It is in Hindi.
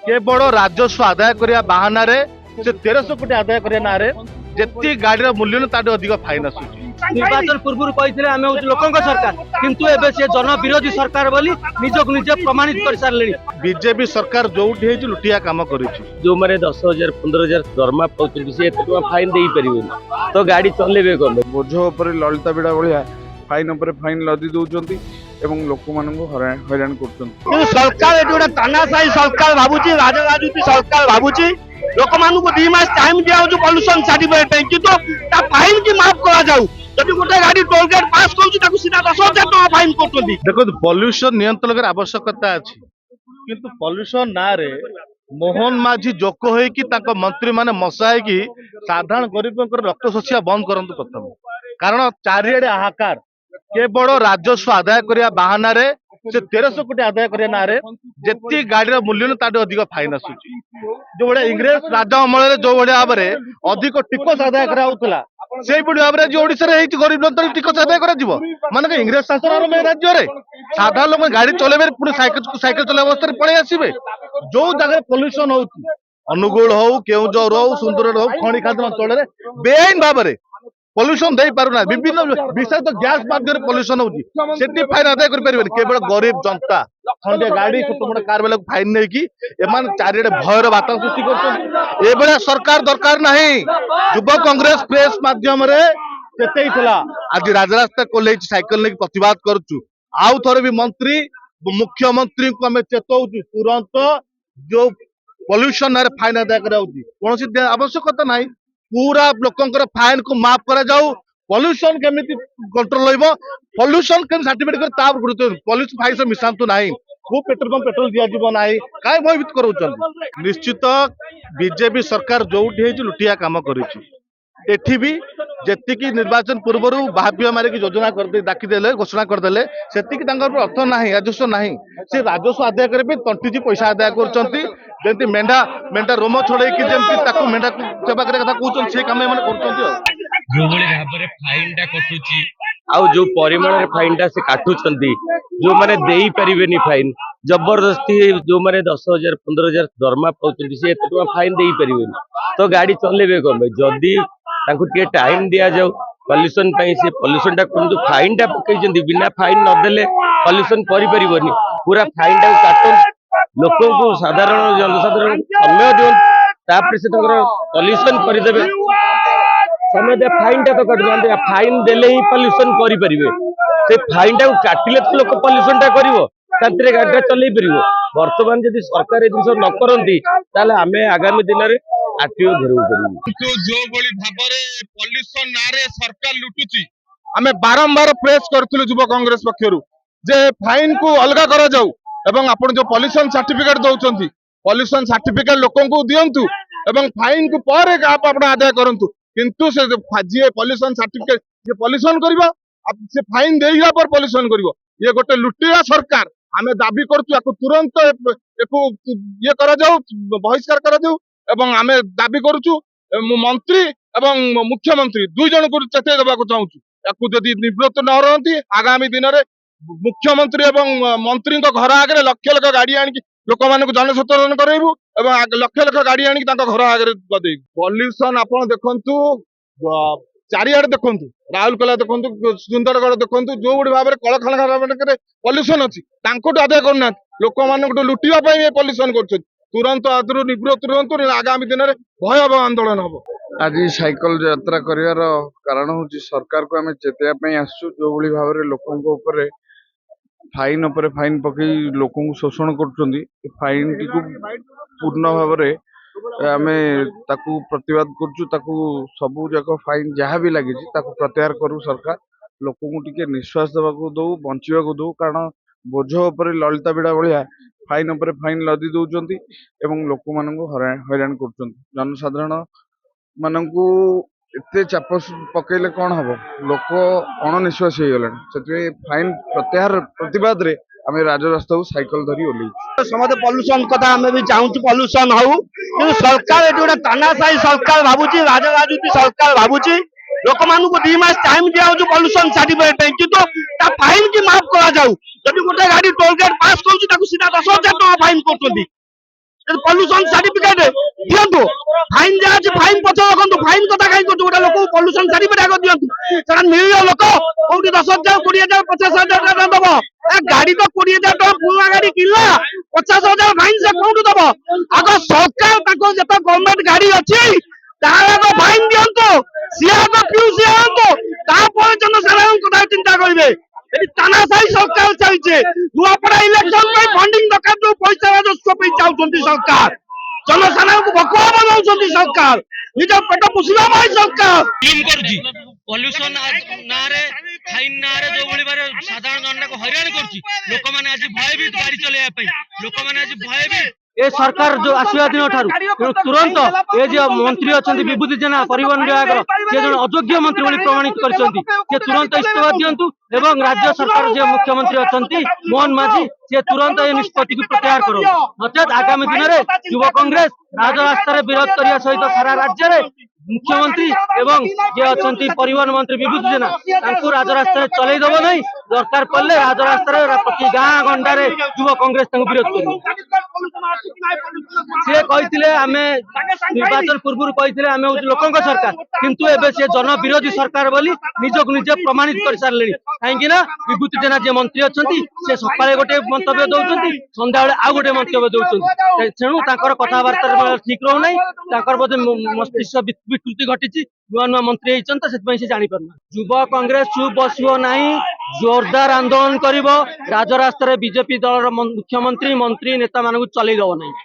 केवल राजस्व आदाय करने बाहाना से 1300 कोटी आदाय करने ना जी गाड़ी मूल्य ताठू अधिक फाइन आसूँ निर्वाचन पूर्व कहते आम हूँ लोक सरकार किंतु एबे से जन विरोधी सरकार बोली निजक निजे प्रमाणित कर सारे। बीजेपी सरकार जो लुटिया काम कर जो मैंने 10,000 15,000 दरमा पाँच सी एत फाइन दे पारे तो गाड़ी चलेबे कौन बोझ उपर ललिता बिड़ा भाया फाइन उपर फाइन लदी दौरान एवं लोक हैरान कर सरकार गोटे तानाशाही सरकार भावुची राजनीति सरकार भावुची लोक मान 2 मास टाइम दिया पॉल्यूशन सर्टिफिकेट किंतु फाइन की माफ करा जाऊ जब गोटे गाड़ी टोल गेट पास कर सीधा 10,000 टका फाइन कर देखो पॉल्यूशन नियंत्रण कर आवश्यकता अच्छी किंतु पॉल्यूशन ना रे मोहन माझी जोक हो मंत्री माने मशाई की साधारण गरीब रक्त शोषिया बंद करंतु प्रथम कारण चारिड़े हाहाकार केवल राजस्व आदाय करने बाहाना से 1300 कोटी आदाय करने ना जी गाड़ी मूल्य ताठू अधिक फाइन आसूँ जो भाई इंग्रेज राजा अमल जो भाव में अधिक टिकस आदाय करा से भाव में जो गरीब लोक टिकस आदाय कर इंग्रेज शासन आरंभ राज्य में साधारण लोक गाड़ी चलेबे पुणी साइकेल चला अवस्था पलि आसबे जो जगह पॉल्यूशन हो अनुगुल हो केउझर हो सुंदर हो खणी खाद्य अंचल बेआईन भाव में पॉल्यूशन दे पारुना विभिन्न विषाक्त गैस माध्यम पॉल्यूशन होची सेठी फाइन आदाय कर परिबे केवल गरीब जनता खंडे गाड़ी छोट मोट कार वाला फाइन नहीं कि एमान चारिडे भयर वातावरण सृष्टि करछन ए बेला सरकार दरकार नहीं युवा कांग्रेस प्रेस माध्यम रे केते हितला आज राजरास्ता कोले साइकिल लेके प्रतिवाद करछु आउ थरे भी मंत्री मुख्यमंत्री को हमें चेतौछु तुरंत जो पॉल्यूशन रे फाइन आदाय कराउची कोनोसी आवश्यकता नहीं पूरा लोकंकर फाइन को माफ करा जाऊ पॉल्यूशन केमिति कंट्रोल हो पॉल्यूशन के सर्टिफिकेट कर पॉल्यूशन फाइन से मिशांतु नहीं वो पेट्रोल दिया जीव ना कहीं भयभीत कर निश्चित बीजेपी सरकार जो लुटिया काम कर भी जी निर्वाचन पूर्व भाव्य मारिक योजना डाकिदे घोषणा करदे से अर्थ ना राजस्व ना से राजस्व आदाय करेंगे तंटिजी पैसा आदाय कर मेढा मेढा रोम छड़े मेढा सेवा कहते से कम कर जो भाव में फाइन टा कटुची आउ जो परिमाण रे फाइन टा से काटुचंती जो माने देई परिबेनी फाइन जबरदस्ती जो माने 10,000 15,000 दरमा पाउचंती से एत फाइन देई परिबेनी तो गाड़ी चलेबे कम जदी तांको के टाइम दिया जाऊ पॉल्यूशन से पॉल्यूशन टा कोन फाइन टा पकईचंती बिना फाइन न देले पॉल्यूशन करि परिबनी पूरा फाइन टा काटन लोक को साधारण जनसाधारण समय दियो तापर से पॉल्यूशन करदेबे समय फाइन टा तो कटना फाइन देले ही पॉल्यूशन करि परिबे से फाइन टा काटिले तो लोक पॉल्यूशन टा करिवो तांतरे गाड़ी चलै परिवो वर्तमान यदि सरकार ए जिंस न करंती ताले हमें आगामी दिन रे आरटीओ घेराव करिवो तो जो बड़ी भाव में पॉल्यूशन ना रे सरकार लुटुची हमें बारंबार प्रेस करथिलु युवा कांग्रेस पक्षरु जे फाइन को अलगा करा जाऊ एवं आपण जो पॉल्यूशन सर्टिफिकेट दउचंती पॉल्यूशन सर्टिफिकेट लोकन को दियंतु एवं फाइन को पर आपण आदाय करंतु किंतु से जे पॉल्यूशन सर्टिफिकेट जे पॉल्यूशन करबो से फाइन देइला पर पॉल्यूशन करबो ये गोटे लुटिया सरकार हमें दाबी करछु याको तुरंत एको ये करा जाऊ बहिष्कार करा जाऊ एवं हमें दाबी करूछु मंत्री एवं मुख्यमंत्री दुई जन को चेताई देबा को चाहूछु याको यदि निवृत्त न रहंती आगामी दिन रे मुख्यमंत्री एवं मंत्री को घर आगे लक्ष लक्ष गाड़ी आनिक लोक मान जनसचेतन करेबू एवं लक्ष लक्ष गाड़ी आनिक घर आगे गदेबू पॉल्यूशन आपण देखंतु चारिआडे देखंतु राउरकेला देखंतु सुंदरगढ़ देखंतु जो बड़ी भाव में कलखाना पॉल्यूशन अच्छी आदाय करना लोक मान लुटिया पॉल्यूशन कर तुरंत आदर निवृत्त रुहतु आगामी दिन में भयावह आंदोलन हम आज साइकिल यात्रा कर कारण हूँ सरकार को आम चेताई आसु जो भाव में लोकों फाइन पकई लोक शोषण कर फाइन टी पूर्ण भाव में आम प्रतिवाद करुँ सबू जाक फाइन जहाँ भी लगी प्रत्याहार करू सरकार लोक निश्वास देवा दौ बंचा दौ कारण बोझ उपर ललिता बिड़ा भाया फाइन उपर फाइन लदी दौरान एवं लोक हैरान कर जनसाधारण मानू एते चाप पकईले कौन हम लोक अणनिश्वास हो गला से फाइन प्रत्याहार प्रतिवाद रे आम राजरास्ता साइकिल धरी ओल्लू समझ पॉल्यूशन कथा आम भी चाहूँ पॉल्यूशन हो कि सरकार गोटे तानाशाही सरकार भावुची राजनीति सरकार भावुची लोक मान 2 मास टाइम दिया पॉल्यूशन सर्टिफिकेट किंतु फाइन की माफ करा जाऊ जब गोटे गाड़ी टोल गेट पास कर सीधा 10,000 टका फाइन कर पॉल्यूशन सर्टिफिकेट दियंतु फाइन जहाँ अच्छे फाइन पचा रखु फाइन कथा कहीं करूँ गोटे लोक पॉल्यूशन सर्टिफिकेट आगे दियंतु सेटा निरीह लोक कोटी 10,000 20,000 50,000 टका दब गाड़ी तो 20,000 टका पुरा गाड़ी किला 50,000 फाइन से कौटू दब आग सरकार जिते गवर्नमेंट गाड़ी अच्छी तार फाइन दियंतु सी आग पिउ सी आंतु तापर जनसाधारण कथा चिंता करेंगे तानाशाही सरकार चलছে नुआपड़ा इलेक्शन में फंडिंग दरकार जो पैसा राजस्व पे चाहते सरकार जनसाधारण को भकुआ बनाउछंती सरकार निज पेट पोषिबा ପାଇଁ सरकार टीम करूची पॉल्यूशन नारे फाइन नारे जो भली बारे साधारण जनता को हैरान करूची लोक माने आज भयभीत गाड़ी चलेया पई लोक माने आज भयभीत ए सरकार जो आसवा दिन ठारू तुरंत ये जो मंत्री अच्छा विभूति जेना परिवहन विभाग से जन अयोग्य मंत्री बोली प्रमाणित कर तुरंत इस्तीफा दिंतु एवं राज्य सरकार जो मुख्यमंत्री अच्छा मोहन माझी से तुरंत ये निष्पत्ति को प्रत्याहार करो नचेत आगामी दिन में युवा कांग्रेस राजरास्तार विरोध करने सहित सारा राज्य में मुख्यमंत्री एवं जे अच्छा परिवहन मंत्री विभूति जेना राजरास्तार चलई दब नहीं दरकार पड़े राजरास्तार प्रति गाँ गंडारे युवा कांग्रेस विरोध कर से कहते आम निर्वाचन पूर्व कहते आम हूँ लोक सरकार किंतु एबे से जन विरोधी सरकार बोली निजक निजे प्रमाणित कर सारे कहीं विभूति जेना जे मंत्री अच्छा से सकाଳେ गोटे मंतव्य दौरान संध्या बेले आउ गोटे मंतव्य दौरान तेणु कथबार्ता ठीक रोना बोधे मस्तिष्क विकृति घटी नुआ नुआ मंत्री होती से जापर युवा कांग्रेस चुप बसो ना जोरदार आंदोलन कर राजरास्तार बीजेपी दल मुख्यमंत्री मंत्री नेता मान चलई दब ना